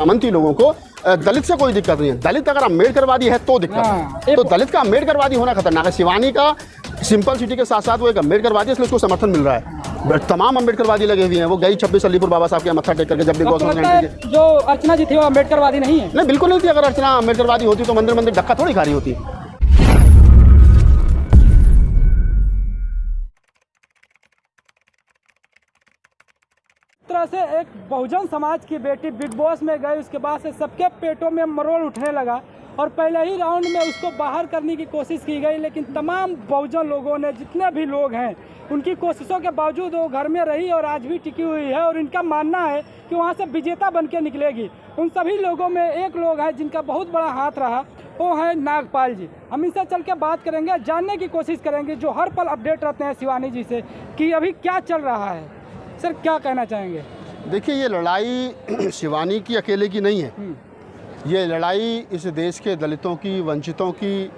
सामंती लोगों को दलित से कोई दिक्कत नहीं है। दलित अगर अम्बेडकरवादी है तो दिक्कत है। तो दलित का अम्बेडकरवादी होना खतरनाक है। शिवानी का सिंपल सिटी के साथ साथ वो एक अम्बेडकरवादी है, इसलिए उसको समर्थन मिल रहा है। तमाम अम्बेडकरवादी लगे हुए हैं। वो गई 26 अलीपुर बाबा साहब के मत्था टेक करके जब भी जो अर्चना जी थी वो अम्बेडकरवादी नहीं है। नहीं, बिल्कुल नहीं थी। अगर अर्चना अम्बेडकरवादी होती तो मंदिर मंदिर धक्का थोड़ी खा रही होती। तरह से एक बहुजन समाज की बेटी बिग बॉस में गई, उसके बाद से सबके पेटों में मरोड़ उठने लगा और पहले ही राउंड में उसको बाहर करने की कोशिश की गई, लेकिन तमाम बहुजन लोगों ने, जितने भी लोग हैं, उनकी कोशिशों के बावजूद वो घर में रही और आज भी टिकी हुई है और इनका मानना है कि वहाँ से विजेता बन के निकलेगी। उन सभी लोगों में एक लोग हैं जिनका बहुत बड़ा हाथ रहा, वो है नागपाल जी। हम इनसे चल के बात करेंगे, जानने की कोशिश करेंगे, जो हर पल अपडेट रहते हैं शिवानी जी से, कि अभी क्या चल रहा है। सर, क्या कहना चाहेंगे? देखिए, ये लड़ाई शिवानी की अकेले की नहीं है। ये लड़ाई इस देश के दलितों की, वंचितों की,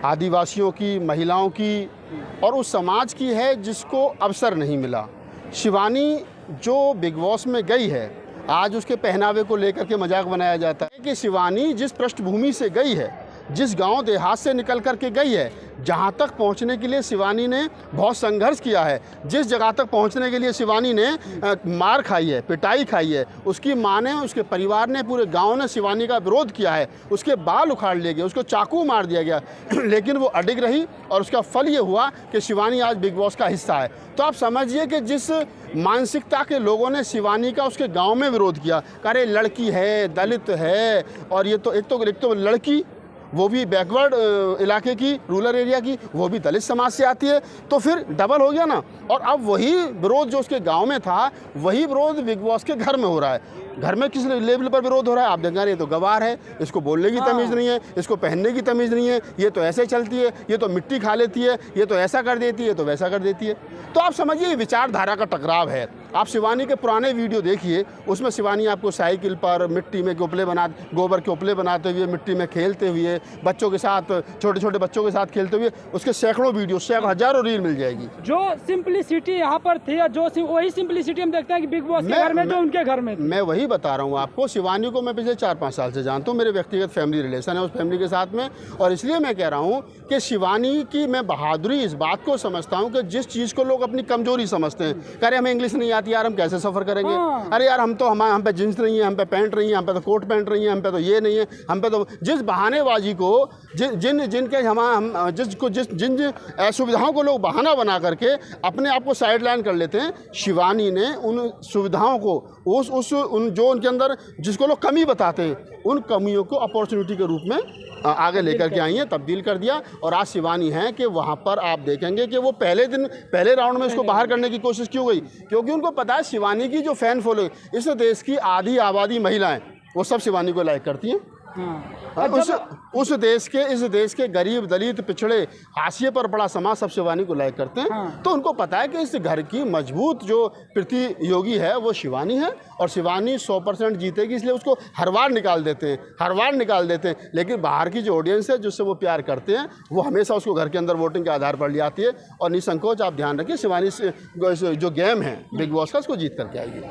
आदिवासियों की, महिलाओं की और उस समाज की है जिसको अवसर नहीं मिला। शिवानी जो बिग बॉस में गई है, आज उसके पहनावे को लेकर के मजाक बनाया जाता है कि शिवानी जिस पृष्ठभूमि से गई है, जिस गांव देहात से निकल कर के गई है, जहां तक पहुंचने के लिए शिवानी ने बहुत संघर्ष किया है, जिस जगह तक पहुंचने के लिए शिवानी ने मार खाई है, पिटाई खाई है, उसकी माँ ने, उसके परिवार ने, पूरे गांव ने शिवानी का विरोध किया है, उसके बाल उखाड़ लिए गए, उसको चाकू मार दिया गया लेकिन वो अडिग रही और उसका फल ये हुआ कि शिवानी आज बिग बॉस का हिस्सा है। तो आप समझिए कि जिस मानसिकता के लोगों ने शिवानी का उसके गाँव में विरोध किया, अरे लड़की है, दलित है, और ये तो एक तो लड़की, वो भी बैकवर्ड इलाके की, रूरल एरिया की, वो भी दलित समाज से आती है, तो फिर डबल हो गया ना। और अब वही विरोध जो उसके गांव में था, वही विरोध बिग बॉस के घर में हो रहा है। घर में किस लेवल पर विरोध हो रहा है आप देख रहे हैं। ये तो गवार है, इसको बोलने की तमीज़ नहीं है, इसको पहनने की तमीज़ नहीं है, ये तो ऐसे चलती है, ये तो मिट्टी खा लेती है, ये तो ऐसा कर देती है, तो वैसा कर देती है। तो आप समझिए विचारधारा का टकराव है। आप शिवानी के पुराने वीडियो देखिए, उसमें शिवानी आपको साइकिल पर मिट्टी में गोबर के उपले बनाते हुए, मिट्टी में खेलते हुए, बच्चों के साथ, छोटे छोटे बच्चों के साथ खेलते हुए, उसके सैकड़ों वीडियो, हज़ारों रील मिल जाएगी। जो सिंपलिसिटी यहाँ पर थी, जो वही सिंपलिसिटी हम देखते हैं कि बिग बॉस के घर में, जो उनके घर में। मैं वही बता रहा हूँ आपको। शिवानी को मैं पिछले 4-5 साल से जानता हूँ, मेरे व्यक्तिगत फैमिली रिलेशन है उस फैमिली के साथ में, और इसलिए मैं कह रहा हूँ कि शिवानी की मैं बहादुरी इस बात को समझता हूँ कि जिस चीज़ को लोग अपनी कमजोरी समझते हैं, कह रहे हमें इंग्लिश नहीं आती यार, हम कैसे सफ़र करेंगे, अरे यार हम पे जींस नहीं है, हम पे पैंट नहीं है, हम पे तो कोट पैंट नहीं है, हम पे तो ये नहीं है, हम पे तो, जिस बहानेबाजी को जिन असुविधाओं को लोग बहाना बना करके अपने आप को साइड लाइन कर लेते हैं, शिवानी ने उन सुविधाओं को, उन जो उनके अंदर जिसको लोग कमी बताते हैं, उन कमियों को अपॉर्चुनिटी के रूप में आगे लेकर के आई हैं, तब्दील कर दिया। और आज शिवानी है कि वहाँ पर आप देखेंगे कि वो पहले राउंड में इसको बाहर करने की कोशिश क्यों गई, क्योंकि उनको पता है शिवानी की जो फैन फॉलोइंग, इस देश की आधी आबादी महिलाएं, वो सब शिवानी को लाइक करती हैं। इस देश के गरीब, दलित, पिछड़े, हाशिए पर बड़ा समाज सब शिवानी को लाइक करते हैं। तो उनको पता है कि इस घर की मजबूत जो प्रतियोगी है वो शिवानी है, और शिवानी 100% जीतेगी, इसलिए उसको हर बार निकाल देते हैं। लेकिन बाहर की जो ऑडियंस है, जिससे वो प्यार करते हैं, वो हमेशा उसको घर के अंदर वोटिंग के आधार पर ले आती है। और निसंकोच आप ध्यान रखिए, शिवानी जो गेम है बिग बॉस का, उसको जीत करके आएगी।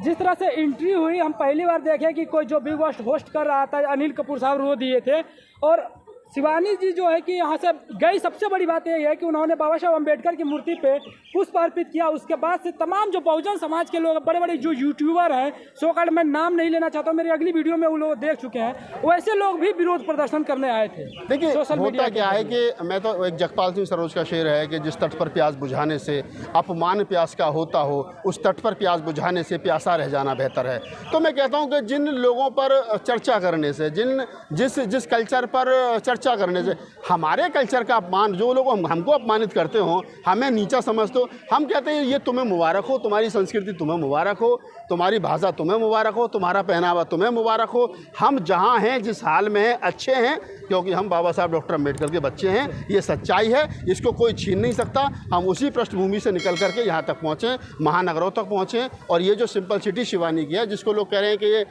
जिस तरह से एंट्री हुई, हम पहली बार देखे कि कोई जो बिग बॉस होस्ट कर रहा था, अनिल कपूर साहब रो दिए थे, और शिवानी जी जो है कि यहाँ से गई। सबसे बड़ी बात यह है कि उन्होंने बाबा साहब अम्बेडकर की मूर्ति पे पुष्प अर्पित किया। उसके बाद से तमाम जो बहुजन समाज के लोग, बड़े बड़े जो यूट्यूबर हैं, सो कॉल्ड, मैं नाम नहीं लेना चाहता हूँ, मेरी अगली वीडियो में वो लोग देख चुके हैं, वैसे लोग भी विरोध प्रदर्शन करने आए थे। देखिए, होता क्या है कि मैं तो एक जगपाल सिंह सरोज का शेर है कि जिस तट पर प्यास बुझाने से अपमान प्यास का होता हो, उस तट पर प्यास बुझाने से प्यासा रह जाना बेहतर है। तो मैं कहता हूँ कि जिन लोगों पर चर्चा करने से, जिस कल्चर पर चर्चा करने से, हमारे कल्चर का अपमान, जो लोग हमको अपमानित करते हो, हमें नीचा समझते हो, हम कहते हैं ये तुम्हें मुबारक हो, तुम्हारी संस्कृति तुम्हें मुबारक हो, तुम्हारी भाषा तुम्हें मुबारक हो, तुम्हारा पहनावा तुम्हें मुबारक हो। हम जहाँ हैं, जिस हाल में हैं, अच्छे हैं, क्योंकि हम बाबा साहब डॉक्टर अम्बेडकर के बच्चे हैं। ये सच्चाई है, इसको कोई छीन नहीं सकता। हम उसी पृष्ठभूमि से निकल करके यहाँ तक पहुँचे, महानगरों तक पहुँचे। और ये जो सिंपल सिटी शिवानी की है, जिसको लोग कह रहे हैं कि ये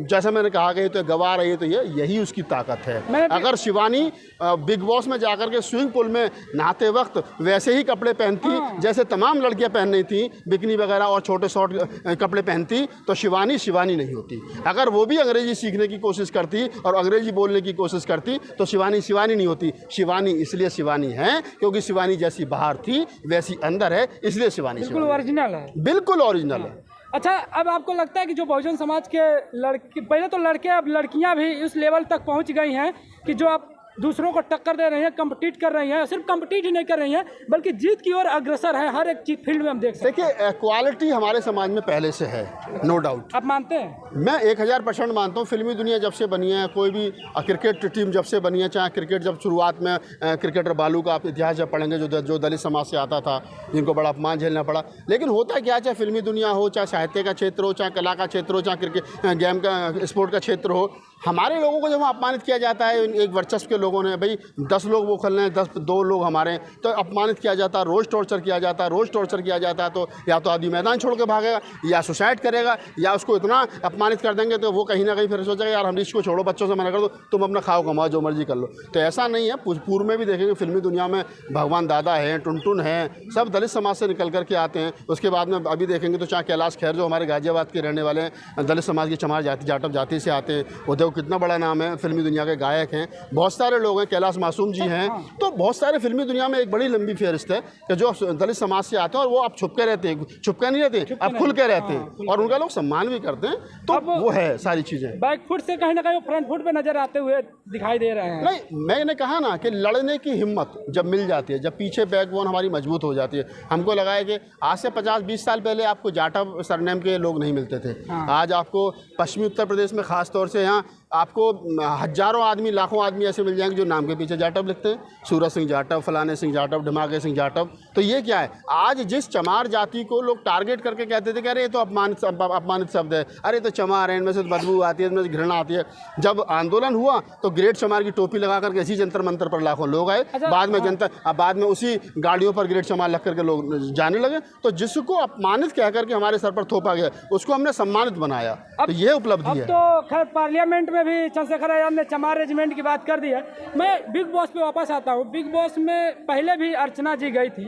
जैसा मैंने कहा कि तो गवा रही है, तो यही उसकी ताकत है। अगर शिवानी बिग बॉस में जाकर के स्विमिंग पूल में नहाते वक्त वैसे ही कपड़े पहनती जैसे तमाम लड़कियां पहन रही थी, बिकनी वगैरह और छोटे शॉर्ट कपड़े पहनती, तो शिवानी शिवानी नहीं होती। अगर वो भी अंग्रेजी सीखने की कोशिश करती और अंग्रेजी बोलने की कोशिश करती तो शिवानी शिवानी नहीं होती। शिवानी इसलिए शिवानी है क्योंकि शिवानी जैसी बाहर थी वैसी अंदर है, इसलिए शिवानी बिल्कुल ओरिजिनल है, बिल्कुल ओरिजिनल है। अच्छा, अब आपको लगता है कि जो बहुजन समाज के लड़के, पहले तो लड़के, अब लड़कियां भी उस लेवल तक पहुंच गई हैं कि जो आप दूसरों को टक्कर दे रही हैं, कम्पीट कर रही हैं, सिर्फ कम्पीट ही नहीं कर रही हैं बल्कि जीत की ओर अग्रसर है हर एक चीज फील्ड में हम देख सकते हैं। देखिए, क्वालिटी हमारे समाज में पहले से है, नो डाउट। आप मानते हैं? मैं 1000% मानता हूँ। फिल्मी दुनिया जब से बनी है, कोई भी क्रिकेट टीम जब से बनी है, चाहे क्रिकेट जब शुरुआत में क्रिकेटर बालू का आप इतिहास जब पढ़ेंगे जो दलित समाज से आता था, जिनको बड़ा अपमान झेलना पड़ा, लेकिन होता क्या, चाहे फिल्मी दुनिया हो, चाहे साहित्य का क्षेत्र हो, चाहे कला का क्षेत्र हो, चाहे क्रिकेट गेम का स्पोर्ट का क्षेत्र हो, हमारे लोगों को जब अपमानित किया जाता है एक वर्चस्व के लोगों ने, भाई 10 लोग वो खेल रहे हैं, 2 लोग हमारे, तो अपमानित किया जाता है, रोज़ टॉर्चर किया जाता है, रोज़ टॉर्चर किया जाता है, तो या तो आदमी मैदान छोड़ के भागेगा या सुसाइड करेगा या उसको इतना अपमानित कर देंगे तो वो कहीं ना कहीं फिर सोचेगा यार हम इसको छोड़ो, बच्चों से मना कर दो, तुम अपना खाओ कमाओ जो मर्जी कर लो। तो ऐसा नहीं है। पूर्व में भी देखेंगे फिल्मी दुनिया में भगवान दादा हैं, टुनटुन हैं, सब दलित समाज से निकल करके आते हैं। उसके बाद में अभी देखेंगे तो चाहे कैलाश खेर जो हमारे गाजियाबाद के रहने वाले हैं, दलित समाज की चमार जाति जाटव जाति से आते हैं। वो देखो कितना बड़ा नाम है, फिल्मी दुनिया के गायक हैं, बहुत सारे लोग हैं, कैलाश मासूम जी हैं। तो बहुत सारे फिल्मी दुनिया में एक बड़ी लंबी फहरिस्त है कि जो दलित समाज से आते हैं और वो अब छुप के रहते हैं, छुप के नहीं रहते, अब खुल के रहते हैं और उनका लोग सम्मान भी करते हैं। तो वो है सारी चीज़ें। बैक फुट से कहीं ना कहीं फ्रंट फुट पे नजर आते हुए दिखाई दे रहे हैं। नहीं, मैंने कहा ना कि लड़ने की हिम्मत जब मिल जाती है, जब पीछे बैकबोन हमारी मजबूत हो जाती है। हमको लगा है कि आज से 50-20 साल पहले आपको जाटव सरनेम के लोग नहीं मिलते थे। आज आपको पश्चिमी उत्तर प्रदेश में खास तौर से यहाँ आपको हजारों आदमी, लाखों आदमी ऐसे मिल जाएंगे जो नाम के पीछे जाटव लिखते हैं, सूरज सिंह जाटव, फलाने सिंह जाटव, ढिमाके सिंह जाटव। तो ये क्या है, आज जिस चमार जाति को लोग टारगेट करके कहते थे कि अरे ये तो अपमानित शब्द है, अरे तो चमार है, इनमें से बदबू आती है, इनमें से घृणा आती है। जब आंदोलन हुआ तो ग्रेट चमार की टोपी लगा करके इसी जंतर मंतर पर लाखों लोग आए। बाद में उसी गाड़ियों पर ग्रेट चमार लग करके लोग जाने लगे। तो जिसको अपमानित कह करके हमारे सर पर थोपा गया उसको हमने सम्मानित बनाया। तो ये उपलब्धि है। तो खैर पार्लियामेंट में भी चंद्रशेखर आजाद ने चमार रेजिमेंट की बात कर दी है। मैं बिग बॉस पे वापस आता हूँ। बिग बॉस में पहले भी अर्चना जी गई थी,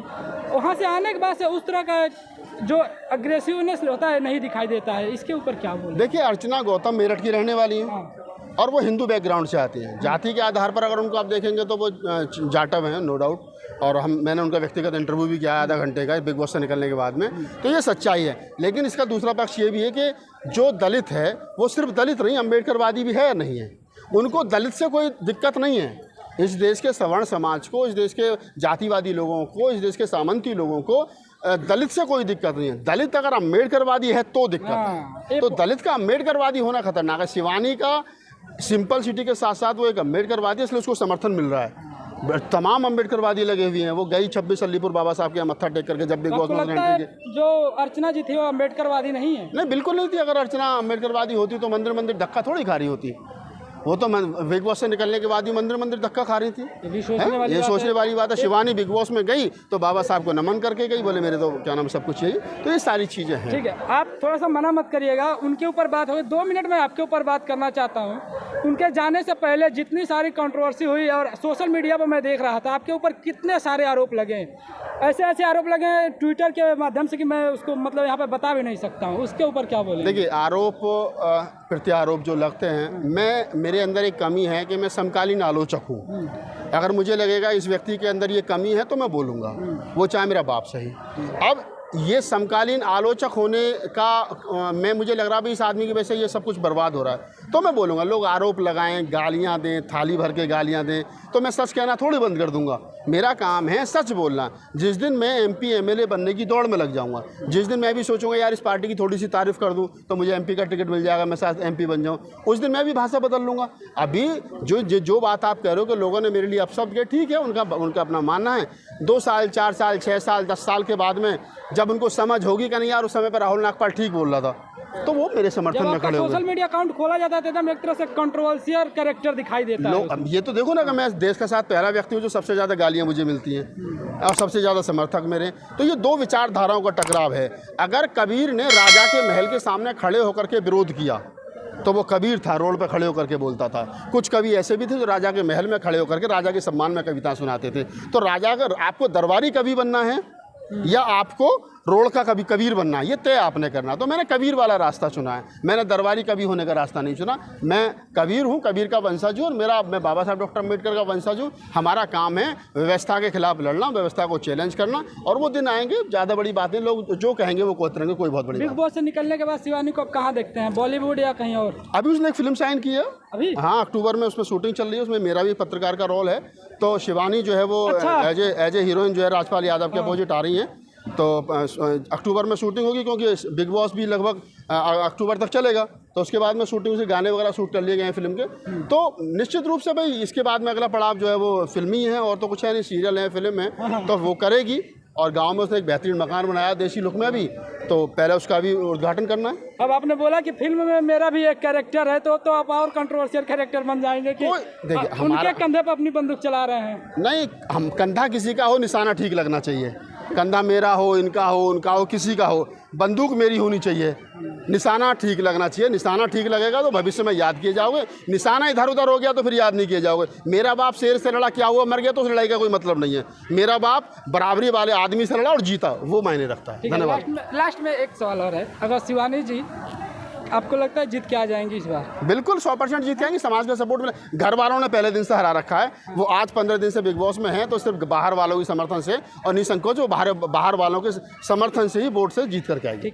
वहाँ से आने के बाद से उस तरह का जो अग्रेसिवनेस होता है नहीं दिखाई देता है। इसके ऊपर क्या बोल? देखिए, अर्चना गौतम मेरठ की रहने वाली है और वो हिंदू बैकग्राउंड से आती हैं। जाति के आधार पर अगर उनको आप देखेंगे तो वो जाटव हैं, नो डाउट। और मैंने उनका व्यक्तिगत इंटरव्यू भी किया आधा घंटे का बिग बॉस से निकलने के बाद में। तो ये सच्चाई है। लेकिन इसका दूसरा पक्ष ये भी है कि जो दलित है वो सिर्फ दलित नहीं, अम्बेडकरवादी भी है या नहीं है। उनको दलित से कोई दिक्कत नहीं है। इस देश के सवर्ण समाज को, इस देश के जातिवादी लोगों को, इस देश के सामंती लोगों को दलित से कोई दिक्कत नहीं है। दलित अगर अम्बेडकरवादी है तो दिक्कत है। तो दलित का अम्बेडकरवादी होना खतरनाक है। शिवानी का सिंपल सिटी के साथ साथ वो एक अम्बेडकरवादी, इसलिए उसको समर्थन मिल रहा है। तमाम अम्बेडकरवादी लगे हुए हैं। वो गई 26 अलीपुर बाबा साहब के मत्था टेक करके जब बिग बॉस में। जो अर्चना जी थी वो अम्बेडकरवादी नहीं है? नहीं, बिल्कुल नहीं थी। अगर अर्चना अम्बेडकरवादी होती तो मंदिर धक्का थोड़ी खा रही होती। वो तो बिग बॉस से निकलने के बाद ही मंदिर धक्का खा रही थी। ये सोचने वाली बात है। शिवानी बिग बॉस में गई तो बाबा साहब को नमन करके गई, बोले मेरे तो क्या नाम सब कुछ चाहिए। तो ये सारी चीज़ें हैं। ठीक है, आप थोड़ा सा मना मत करिएगा। उनके ऊपर बात हो गई, 2 मिनट में आपके ऊपर बात करना चाहता हूँ। उनके जाने से पहले जितनी सारी कंट्रोवर्सी हुई और सोशल मीडिया पर मैं देख रहा था, आपके ऊपर कितने सारे आरोप लगे, ऐसे आरोप लगे ट्विटर के माध्यम से कि मैं उसको मतलब यहाँ पे बता भी नहीं सकता हूँ। उसके ऊपर क्या बोले? देखिए, आरोप प्रत्यारोप जो लगते हैं, मेरे अंदर एक कमी है कि मैं समकालीन आलोचक हूँ। अगर मुझे लगेगा इस व्यक्ति के अंदर ये कमी है तो मैं बोलूँगा, वो चाहे मेरा बाप सही। अब ये समकालीन आलोचक होने का मुझे लग रहा है इस आदमी की वजह से ये सब कुछ बर्बाद हो रहा है, तो मैं बोलूँगा। लोग आरोप लगाएं, गालियाँ दें, थाली भर के गालियाँ दें, तो मैं सच कहना थोड़ी बंद कर दूंगा। मेरा काम है सच बोलना। जिस दिन मैं MP MLA बनने की दौड़ में लग जाऊँगा, जिस दिन मैं भी सोचूंगा यार इस पार्टी की थोड़ी सी तारीफ़ कर दूँ तो मुझे MP का टिकट मिल जाएगा, मैं साथ MP बन जाऊँ, उस दिन मैं भी भाषा बदल लूँगा। अभी जो बात आप कह रहे हो कि लोगों ने मेरे लिए अपशब्द किया, ठीक है, उनका अपना मानना है। 2 साल 4 साल 6 साल 10 साल के बाद में जब उनको समझ होगी कि नहीं यार उस समय पर राहुल नागपाल ठीक बोल रहा था, तो वो मेरे समर्थन में खड़े होंगे। सोशल मीडिया अकाउंट खोला जाता है तो एक तरह से कंट्रोवर्शियल कैरेक्टर दिखाई देता है। अब ये तो देखो ना कि मैं देश के साथ पहला व्यक्ति हूँ जो सबसे ज़्यादा गालियाँ मुझे मिलती हैं और सबसे ज़्यादा समर्थक मेरे। तो ये 2 विचारधाराओं का टकराव है। अगर कबीर ने राजा के महल के सामने खड़े होकर के विरोध किया तो वो कबीर था, रोड पे खड़े होकर के बोलता था। कुछ कवि ऐसे भी थे जो राजा के महल में खड़े होकर के राजा के सम्मान में कविता सुनाते थे। तो राजा अगर आपको दरबारी कवि बनना है या आपको रोड का कभी कबीर बनना है, ये तय आपने करना। तो मैंने कबीर वाला रास्ता चुना है, मैंने दरबारी कवि होने का रास्ता नहीं चुना। मैं कबीर हूँ, कबीर का वंशज हूँ, और मैं बाबा साहब डॉक्टर अम्बेडकर का वंशज हूँ। हमारा काम है व्यवस्था के खिलाफ लड़ना, व्यवस्था को चैलेंज करना, और वो दिन आएंगे, ज़्यादा बड़ी बातें लोग जो कहेंगे वो कहते रहेंगे, कोई बहुत बड़ी बिग बॉस से निकलने के बाद शिवानी को आप कहाँ देखते हैं, बॉलीवुड या कहीं और? अभी उसने एक फिल्म साइन की है अभी, हाँ, अक्टूबर में उसमें शूटिंग चल रही है, उसमें मेरा भी पत्रकार का रोल है। तो शिवानी जो है वो अच्छा। एज ए हीरोइन जो है राजपाल यादव के अपोजिट आ रही हैं। तो अक्टूबर में शूटिंग होगी, क्योंकि बिग बॉस भी लगभग अक्टूबर तक चलेगा। तो उसके बाद में शूटिंग से गाने वगैरह शूट कर लिए गए हैं फिल्म के। तो निश्चित रूप से भाई इसके बाद में अगला पड़ाव जो है वो फिल्मी है, और तो कुछ है नहीं, सीरियल है, फिल्म है, तो वो करेगी। और गांव में उसने एक बेहतरीन मकान बनाया देसी लुक में भी, तो पहले उसका भी उद्घाटन करना है। अब आपने बोला कि फिल्म में मेरा भी एक कैरेक्टर है, तो आप और कंट्रोवर्शियल कैरेक्टर बन जाएंगे कि देखिए उनके कंधे पर अपनी बंदूक चला रहे हैं। नहीं, हम कंधा किसी का हो, निशाना ठीक लगना चाहिए। कंधा मेरा हो, इनका हो, उनका हो, किसी का हो, बंदूक मेरी होनी चाहिए, निशाना ठीक लगना चाहिए। निशाना ठीक लगेगा तो भविष्य में याद किए जाओगे, निशाना इधर उधर हो गया तो फिर याद नहीं किए जाओगे। मेरा बाप शेर से लड़ा, क्या हुआ, मर गया, तो उस लड़ाई का कोई मतलब नहीं है। मेरा बाप बराबरी वाले आदमी से लड़ा और जीता, वो मायने रखता है। धन्यवाद। लास्ट में एक सवाल और है, अगर शिवानी जी आपको लगता है जीत के आ जाएंगी इस बार? बिल्कुल 100% जीत के आएंगी, समाज का सपोर्ट मिले। घर वालों ने पहले दिन से हरा रखा है, वो आज 15 दिन से बिग बॉस में है, तो सिर्फ बाहर वालों के समर्थन से और निसंकोच वो बाहर वालों के समर्थन से ही वोट से जीत करके आएगी।